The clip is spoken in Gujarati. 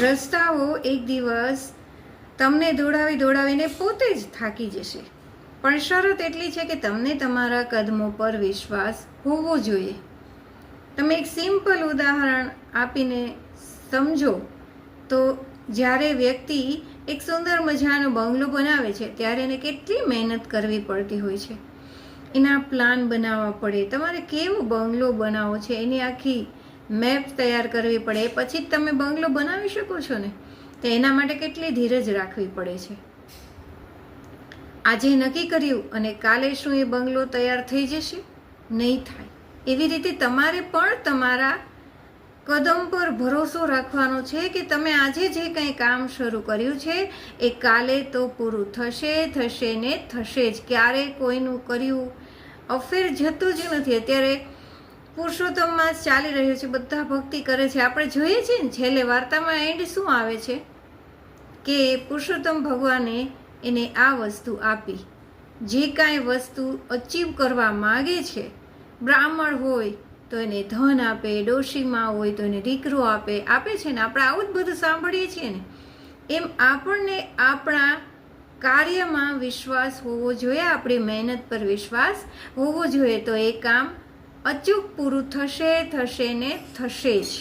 રસ્તાઓ એક દિવસ તમને દોડાવીને પોતે જ થાકી જશે, પણ શરત એટલી છે કે તમને તમારા કદમો પર વિશ્વાસ હોવો જોઈએ. તમે એક સિમ્પલ ઉદાહરણ આપીને સમજો તો જ્યારે વ્યક્તિ એક સુંદર મજાનો બંગલો બનાવે છે ત્યારે એને કેટલી મહેનત કરવી પડતી હોય છે. એના પ્લાન બનાવવા પડે, તમારે કેવો બંગલો બનાવવો છે એની આખી મેપ તૈયાર કરવી પડે, પછી જ તમે બંગલો બનાવી શકો છો ને. તો એના માટે કેટલી ધીરજ રાખવી પડે છે. આજે નક્કી કર્યું અને કાલે શું એ બંગલો તૈયાર થઈ જશે? નહીં થાય. એવી રીતે તમારે પણ તમારા કદમ પર ભરોસો રાખવાનો છે કે તમે આજે જે કંઈ કામ શરૂ કર્યું છે એ કાલે તો પૂરું થશે ને થશે જ. ક્યારેય કોઈનું કર્યું અફેર જતું જ નથી. અત્યારે પુરુષોત્તમ માસ ચાલી રહ્યો છે, બધા ભક્તિ કરે છે. આપણે જોઈએ છીએ ને છેલ્લે વાર્તામાં એન્ડ શું આવે છે કે પુરુષોત્તમ ભગવાને એને આ વસ્તુ આપી. જે કાંઈ વસ્તુ અચીવ કરવા માગે છે, બ્રાહ્મણ હોય તો એને ધન આપે, ડોશીમાં હોય તો એને દીકરો આપે છે ને. આપણે આવું જ બધું સાંભળીએ છીએ ને. એમ આપણને આપણા કાર્યમાં વિશ્વાસ હોવો જોઈએ, આપણી મહેનત પર વિશ્વાસ હોવો જોઈએ, તો એ કામ અચૂક પૂરું થશે ને થશે જ.